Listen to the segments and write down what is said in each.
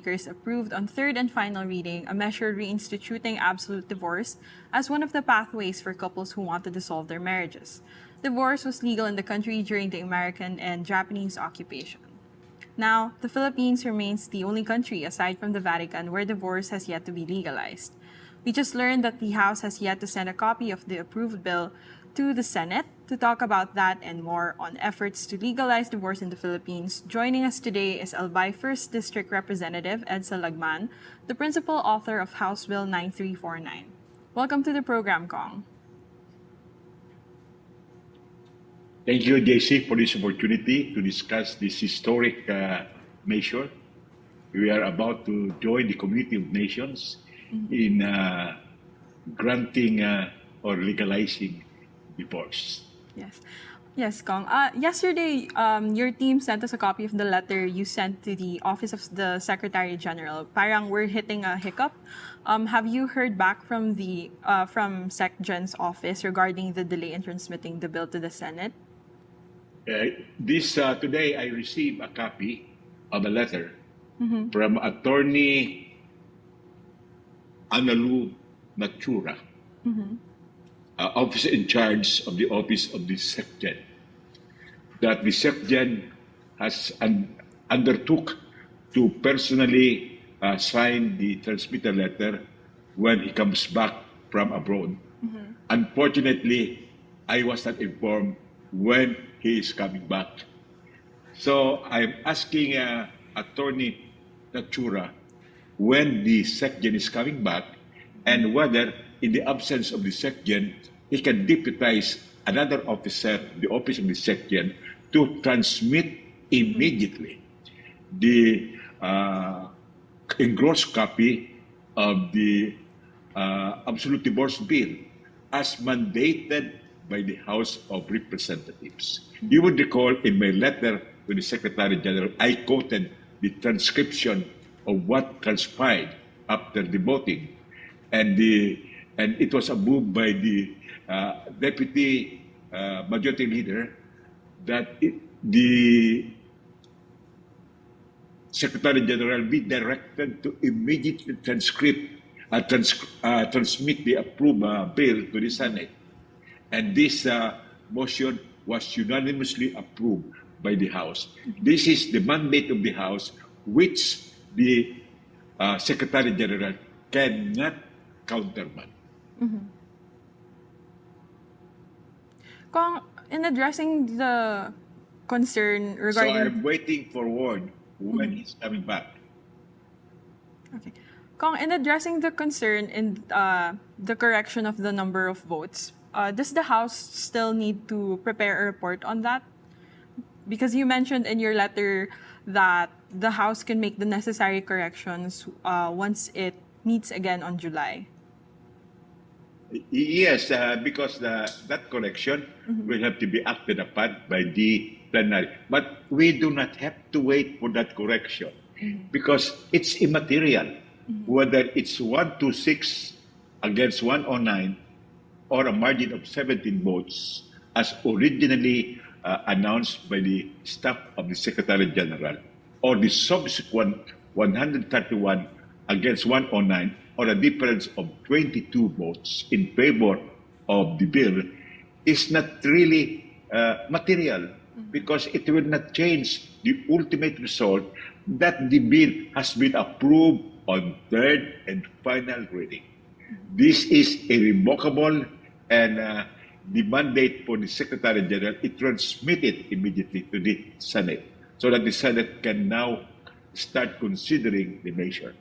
lawmakers approved on third and final reading a measure reinstituting absolute divorce as one of the pathways for couples who want to dissolve their marriages. Divorce was legal in the country during the American and Japanese occupation. Now, the Philippines remains the only country aside from the Vatican where divorce has yet to be legalized. We just learned that the House has yet to send a copy of the approved bill to the Senate. To talk about that and more on efforts to legalize divorce in the Philippines, joining us today is Albay 1st District Representative Edcel Lagman, the principal author of House Bill 9349. Welcome to the program, Kong. Thank you, JC, for this opportunity to discuss this historic measure. We are about to join the community of nations in granting or legalizing divorce. Yes, Kong. Yesterday, your team sent us a copy of the letter you sent to the Office of the Secretary General. Parang we're hitting a hiccup. Have you heard back from the from SecGen's office regarding the delay in transmitting the bill to the Senate? Today, I received a copy of a letter from Attorney Analu Natura, officer in charge of the office of the SecGen, that the SecGen has undertook to personally sign the transmitter letter when he comes back from abroad. Unfortunately, I was not informed when he is coming back. So I'm asking Attorney Natura when the SecGen is coming back and whether in the absence of the SecGen, he can deputize another officer, the office of the SecGen, to transmit immediately the engrossed copy of the absolute divorce bill as mandated by the House of Representatives. You would recall in my letter to the Secretary General, I quoted the transcription of what transpired after the voting, and it was approved by the Deputy Majority Leader that the Secretary General be directed to immediately transmit the approved bill to the Senate. And this motion was unanimously approved by the House. This is the mandate of the House, which the Secretary General cannot countermand. Kong, in addressing the concern regarding... So I'm waiting for word when he's coming back. Okay. Kong, in addressing the concern in the correction of the number of votes, does the House still need to prepare a report on that? Because you mentioned in your letter that the House can make the necessary corrections once it meets again on July. Yes, because that correction will have to be acted upon by the plenary. But we do not have to wait for that correction because it's immaterial. Whether it's 126 against 109 or a margin of 17 votes as originally announced by the staff of the Secretary General, or the subsequent 131 against 109, or a difference of 22 votes in favor of the bill, is not really material because it will not change the ultimate result that the bill has been approved on third and final reading. This is irrevocable, and the mandate for the Secretary General is transmitted immediately to the Senate so that the Senate can now start considering the measure,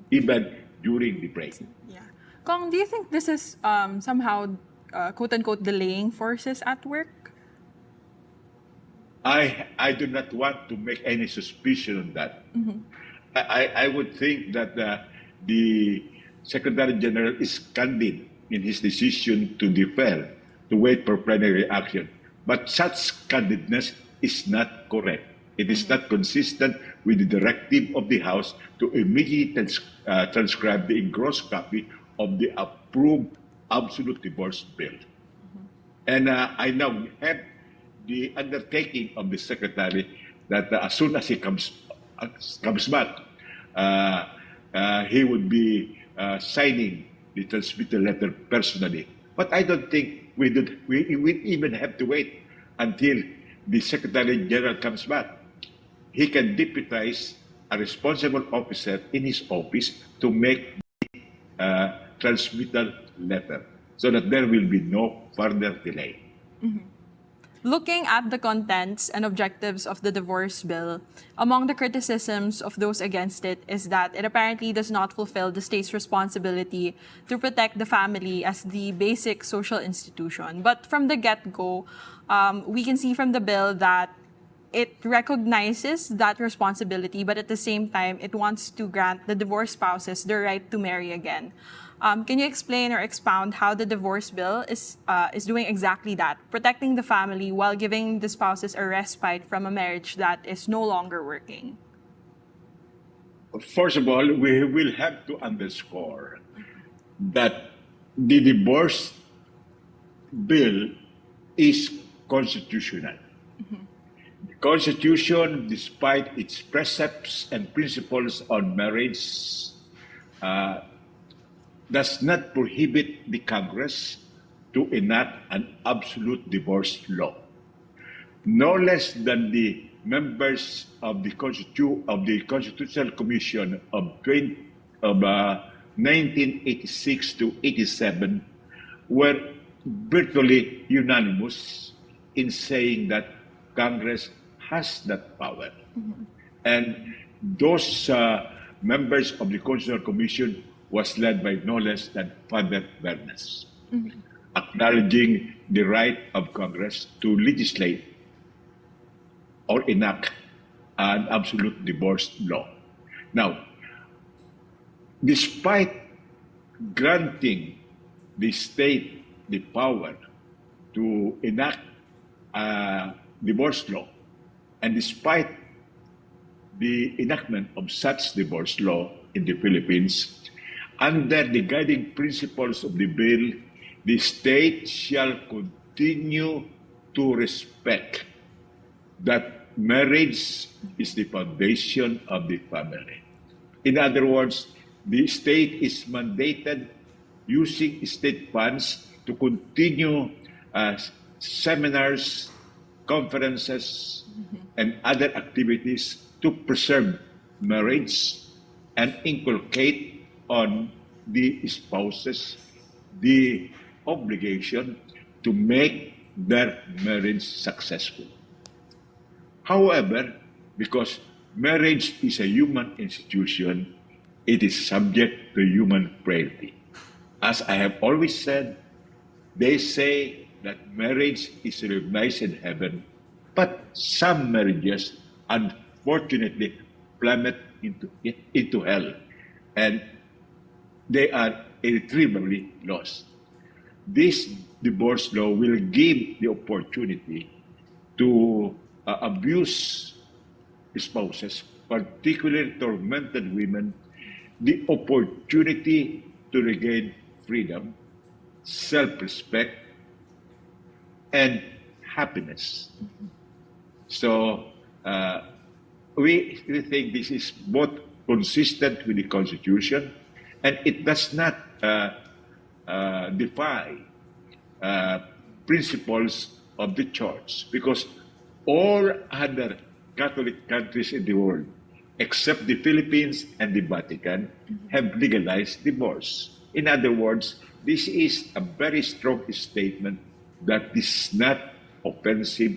even during the break. Yeah. Kong, do you think this is somehow, quote-unquote, delaying forces at work? I do not want to make any suspicion on that. I would think that the Secretary General is candid in his decision to defer, to wait for plenary action. But such candidness is not correct. It is not consistent with the directive of the House to immediately transcribe the engrossed copy of the approved absolute divorce bill. And I now have the undertaking of the Secretary that as soon as he comes back, he would be signing the transmittal letter personally. But I don't think we even have to wait until the Secretary General comes back. He can deputize a responsible officer in his office to make transmittal letter so that there will be no further delay. Looking at the contents and objectives of the divorce bill, among the criticisms of those against it is that it apparently does not fulfill the state's responsibility to protect the family as the basic social institution. But from the get-go, we can see from the bill that it recognizes that responsibility, but at the same time, it wants to grant the divorced spouses the right to marry again. Can you explain or expound how the divorce bill is doing exactly that, protecting the family while giving the spouses a respite from a marriage that is no longer working? First of all, we will have to underscore that the divorce bill is constitutional. The Constitution, despite its precepts and principles on marriage, does not prohibit the Congress to enact an absolute divorce law. No less than the members of the Constitutional Commission of 1986 to 87 were virtually unanimous in saying that Congress has that power. And those members of the Constitutional Commission was led by no less than Father Bernas, acknowledging the right of Congress to legislate or enact an absolute divorce law. Now, despite granting the state the power to enact a divorce law, and despite the enactment of such divorce law in the Philippines, under the guiding principles of the bill, the state shall continue to respect that marriage is the foundation of the family. In other words, the state is mandated using state funds to continue seminars, conferences, and other activities to preserve marriage and inculcate on the spouses the obligation to make their marriage successful. However, because marriage is a human institution, it is subject to human frailty. As I have always said, they say that marriage is recognized in heaven, but some marriages unfortunately plummet into hell, and they are irretrievably lost. This divorce law will give the opportunity to abuse spouses, particularly tormented women, the opportunity to regain freedom, self-respect, and happiness. So we think this is both consistent with the Constitution, and it does not defy principles of the Church, because all other Catholic countries in the world, except the Philippines and the Vatican, have legalized divorce. In other words, this is a very strong statement that is not offensive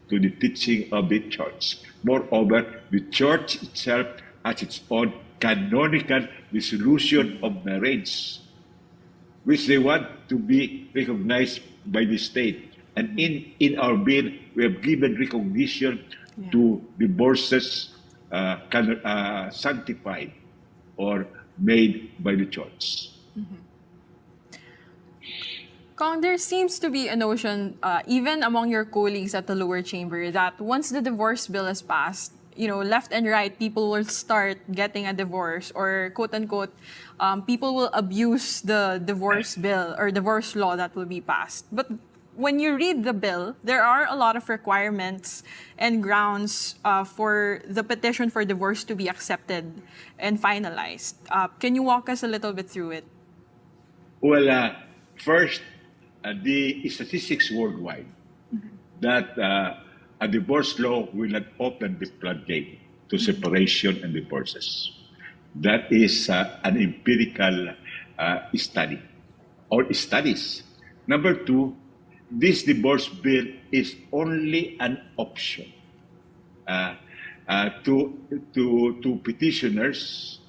to the teaching of the Church. Moreover, the Church itself has its own canonical dissolution of marriage, which they want to be recognized by the state. And in our bill, we have given recognition to divorces sanctified or made by the Church. Kong, there seems to be a notion, even among your colleagues at the lower chamber, that once the divorce bill is passed, left and right, people will start getting a divorce, or quote unquote, people will abuse the divorce bill or divorce law that will be passed. But when you read the bill, there are a lot of requirements and grounds for the petition for divorce to be accepted and finalized. Can you walk us a little bit through it? Well, first, the statistics worldwide that a divorce law will not open the floodgate to separation and divorces. That is an empirical study or studies. Number two, this divorce bill is only an option to petitioners.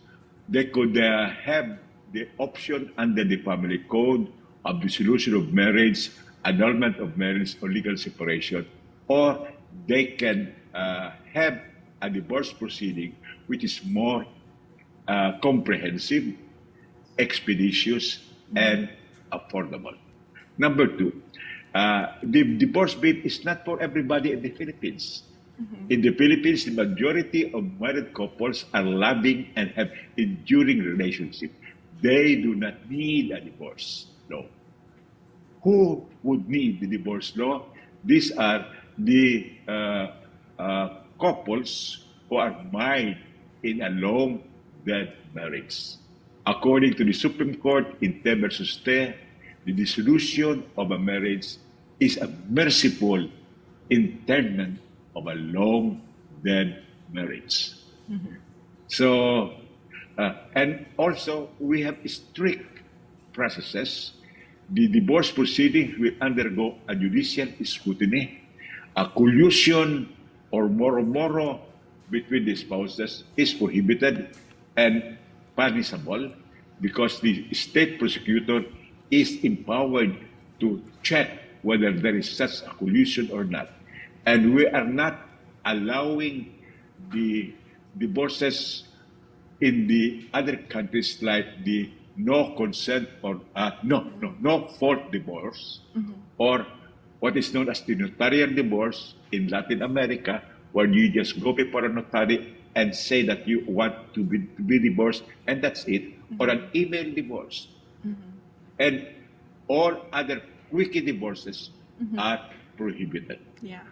They could have the option under the family code of dissolution of marriage, annulment of marriage, or legal separation, or they can have a divorce proceeding which is more comprehensive, expeditious, and affordable. Number two, the divorce bill is not for everybody in the Philippines. In the Philippines, the majority of married couples are loving and have enduring relationships. They do not need a divorce law. Who would need the divorce law? These are the couples who are married in a long-dead marriage. According to the Supreme Court in Te versus Te, the dissolution of a marriage is a merciful interment of a long-dead marriage. So, and also we have strict processes. The divorce proceeding will undergo a judicial scrutiny. A collusion or moro-moro between the spouses is prohibited and punishable because the state prosecutor is empowered to check whether there is such a collusion or not. And we are not allowing the divorces in the other countries like the no consent or no fault divorce, or what is known as the notarial divorce in Latin America, where you just go before a notary and say that you want to be divorced, and that's it, or an email divorce. And all other quickie divorces are prohibited. Yeah.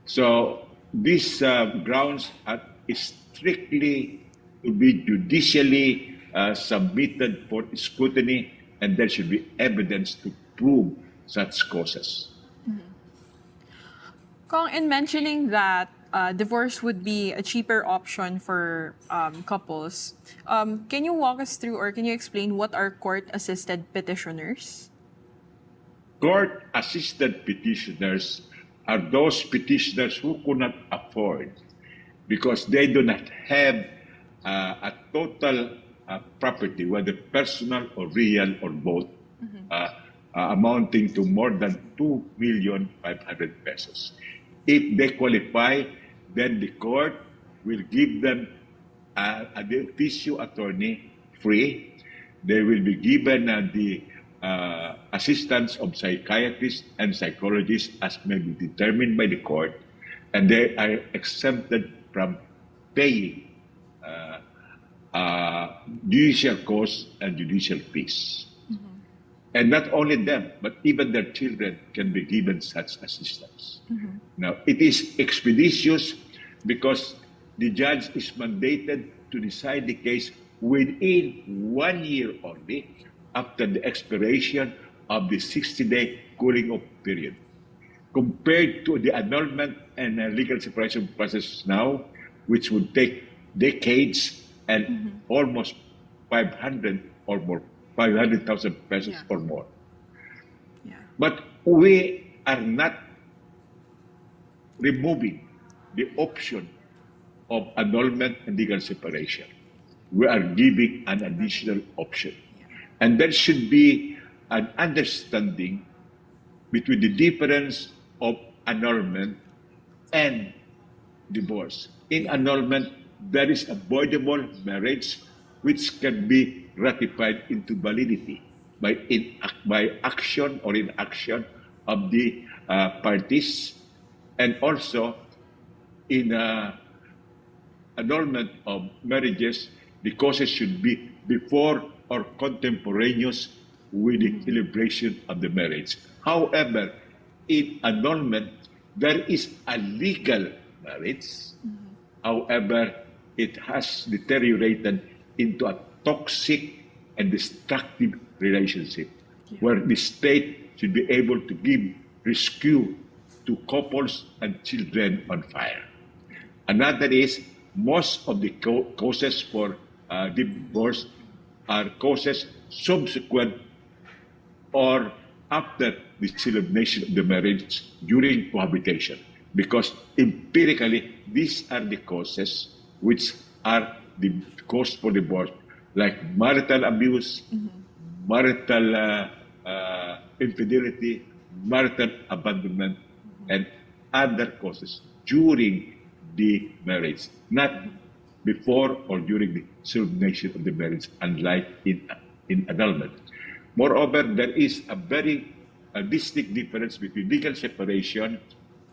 So these grounds are strictly to be judicially submitted for scrutiny, and there should be evidence to prove such causes. Kong, in mentioning that divorce would be a cheaper option for couples, can you walk us through or can you explain what are court-assisted petitioners? Court-assisted petitioners are those petitioners who could not afford because they do not have a total property, whether personal or real or both, amounting to more than 2,500,000 pesos. If they qualify, then the court will give them a de officio attorney free. They will be given the assistance of psychiatrists and psychologists as may be determined by the court, and they are exempted from paying judicial costs and judicial fees. And not only them, but even their children can be given such assistance. Now, it is expeditious because the judge is mandated to decide the case within 1 year only after the expiration of the 60-day cooling-off period. Compared to the annulment and legal separation process now, which would take decades and almost 500 or more, 500,000 pesos or more. Yeah. But we are not removing the option of annulment and legal separation. We are giving an additional option. And there should be an understanding between the difference of annulment and divorce. In annulment, there is avoidable marriage which can be ratified into validity by action or inaction of the parties. And also, in annulment of marriages, the causes should be before or contemporaneous with the celebration of the marriage. However, in annulment, there is a legal marriage. However, it has deteriorated into a toxic and destructive relationship where the state should be able to give rescue to couples and children on fire. Another is most of the causes for divorce are causes subsequent or after the celebration of the marriage during cohabitation. Because empirically, these are the causes which are the cause for divorce, like marital abuse, marital infidelity, marital abandonment, and other causes during the marriage, not before or during the celebration of the marriage, unlike in annulment. Moreover, there is a very distinct difference between legal separation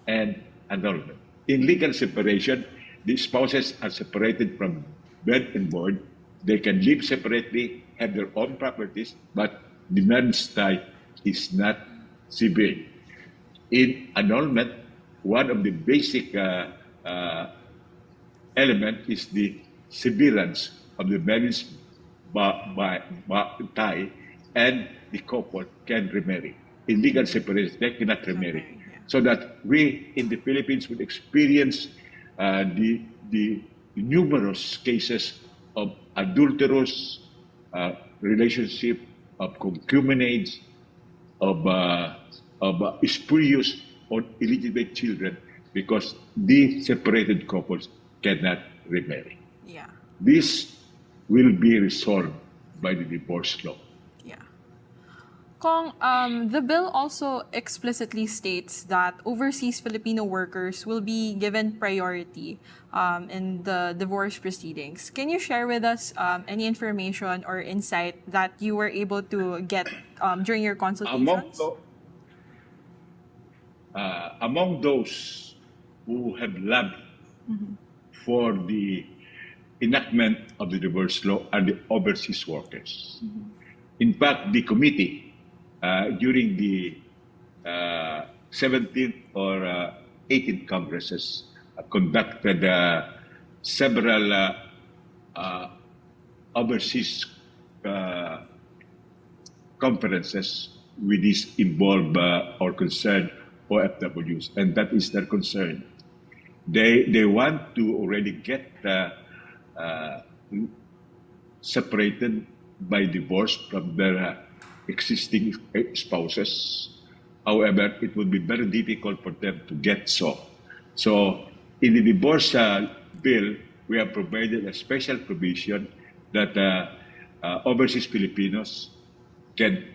and annulment. In legal separation, the spouses are separated from bed and board. They can live separately, have their own properties, but the marriage tie is not severed. In annulment, one of the basic element is the severance of the marriage tie, and the couple can remarry. In legal separation, they cannot remarry. So that we in the Philippines would experience the numerous cases of adulterous relationship, of concubinage, of spurious or illegitimate children, because the separated couples cannot remarry. Yeah. This will be resolved by the divorce law. Yeah. Kong, the bill also explicitly states that overseas Filipino workers will be given priority in the divorce proceedings. Can you share with us any information or insight that you were able to get during your consultations? Among those who have lobbied for the enactment of the divorce law are the overseas workers. In fact, the committee during the 17th or 18th Congresses conducted several overseas conferences with these involved or concerned OFWs, and that is their concern. They want to already get separated by divorce from their existing spouses. However, it would be very difficult for them to get so. So, in the divorce bill, we have provided a special provision that overseas Filipinos can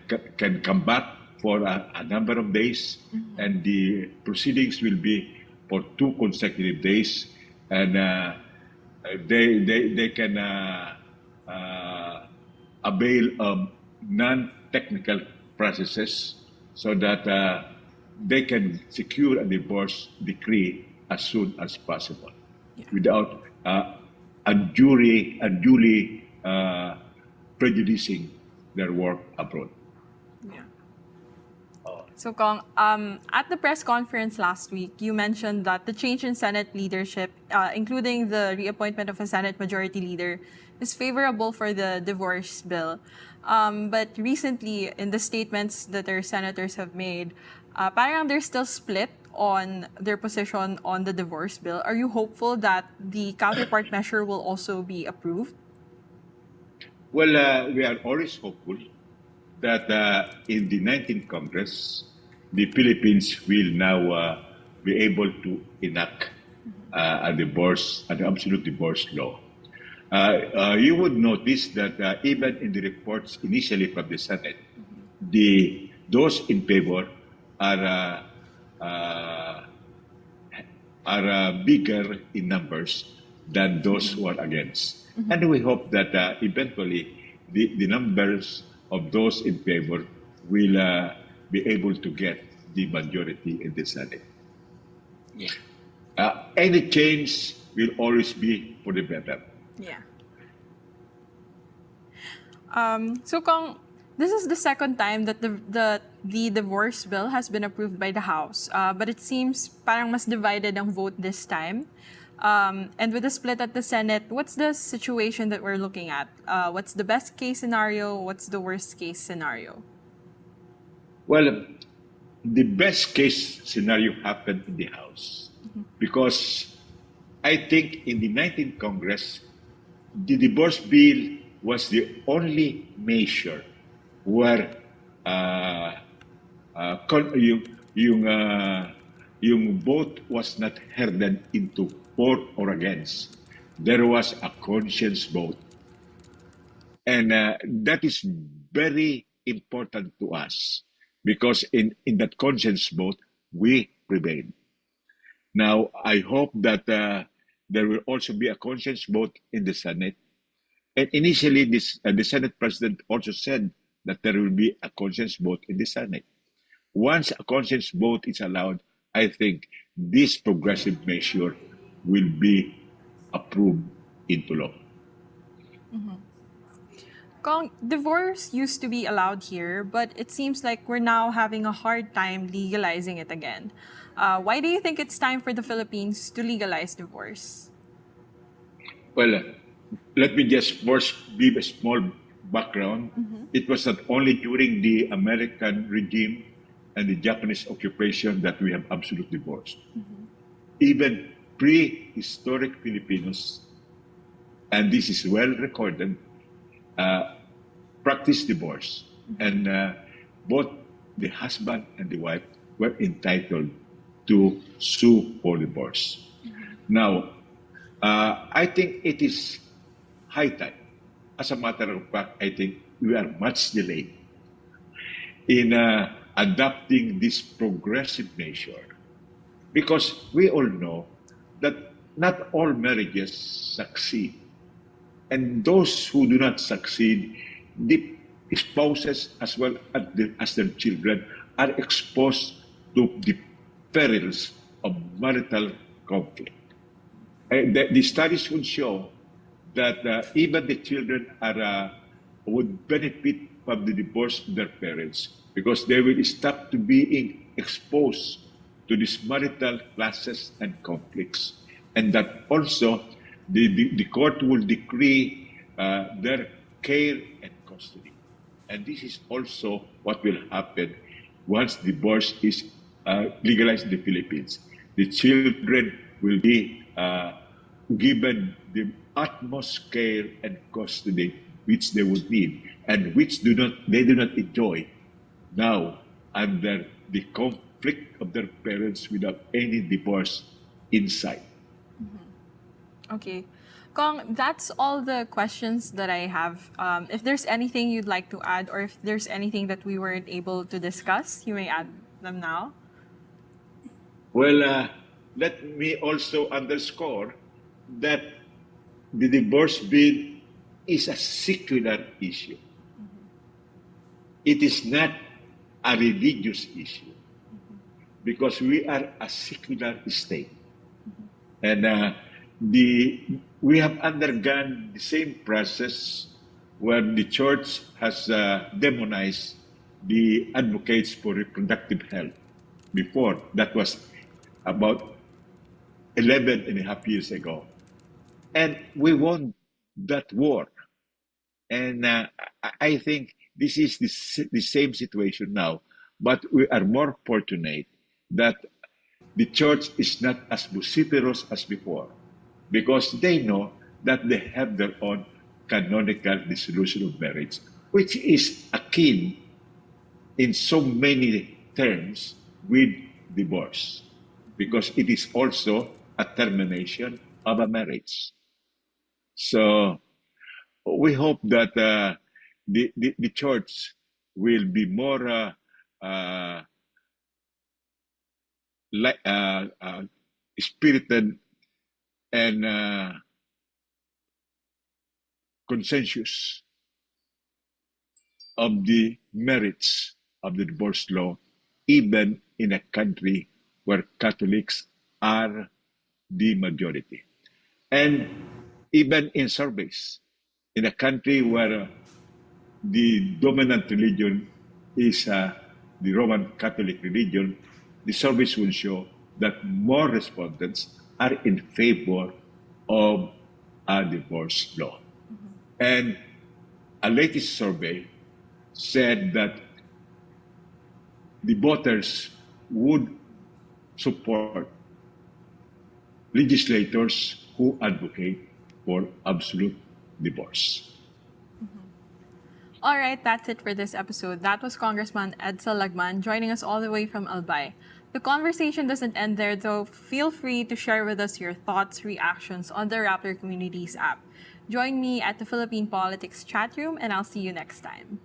come back for a number of days, and the proceedings will be for 2 consecutive days, and they can avail of non-technical processes so that they can secure a divorce decree as soon as possible, without unduly prejudicing their work abroad. So, Kong, at the press conference last week, you mentioned that the change in Senate leadership, including the reappointment of a Senate Majority Leader, is favorable for the divorce bill. But recently, in the statements that our senators have made, parang they're still split on their position on the divorce bill. Are you hopeful that the counterpart measure will also be approved? Well, we are always hopeful that in the 19th Congress, the Philippines will now be able to enact a divorce, an absolute divorce law. You would notice that even in the reports initially from the Senate, those in favor are bigger in numbers than those who are against. And we hope that eventually the numbers of those in favor will be able to get the majority in the Senate. Any change will always be for the better. Yeah. So, Kong, This is the second time that the divorce bill has been approved by the House, but it seems parang mas divided ang vote this time. And with the split at the Senate, what's the situation that we're looking at? What's the best case scenario? What's the worst case scenario? Well, the best case scenario happened in the House because I think in the 19th Congress, the divorce bill was the only measure where yung vote was not herded into for or against. There was a conscience vote. And that is very important to us because in that conscience vote, we prevailed. Now, I hope that there will also be a conscience vote in the Senate. And initially, the Senate President also said that there will be a conscience vote in the Senate. Once a conscience vote is allowed, I think this progressive measure will be approved into law. Divorce used to be allowed here, but it seems like we're now having a hard time legalizing it again. Why do you think it's time for the Philippines to legalize divorce? Well, let me just first give a small background. It was not only during the American regime and the Japanese occupation that we have absolute divorce. Even prehistoric Filipinos, and this is well recorded, practiced divorce. And both the husband and the wife were entitled to sue for divorce. Now, I think it is high time. As a matter of fact, I think we are much delayed in adopting this progressive measure because we all know that not all marriages succeed. And those who do not succeed, the spouses as well as their children are exposed to the perils of marital conflict. The studies would show that even the children would benefit from the divorce of their parents because they will stop to being exposed to these marital clashes and conflicts. And that also the court will decree their care and custody. And this is also what will happen once divorce is legalized in the Philippines. The children will be given the utmost care and custody which they would need and which they do not enjoy now under the conflict of their parents without any divorce in sight. Okay. Kong, that's all the questions that I have. If there's anything you'd like to add or if there's anything that we weren't able to discuss, you may add them now. Well, let me also underscore that the divorce bill is a secular issue. It is not a religious issue because we are a secular state. And we have undergone the same process where the church has demonized the advocates for reproductive health before. That was about 11 and a half years ago. And we won that war. And I think this is the same situation now, but we are more fortunate that the church is not as vociferous as before because they know that they have their own canonical dissolution of marriage, which is akin in so many terms with divorce because it is also a termination of a marriage. So we hope that the church will be more spirited and consensus of the merits of the divorce law, even in a country where Catholics are the majority. And even in surveys, in a country where the dominant religion is the Roman Catholic religion, the surveys will show that more respondents are in favor of a divorce law. And a latest survey said that the voters would support legislators who advocate for absolute divorce. All right, that's it for this episode. That was Congressman Edcel Lagman joining us all the way from Albay. The conversation doesn't end there, though. Feel free to share with us your thoughts, reactions on the Rappler Communities app. Join me at the Philippine Politics chat room, and I'll see you next time.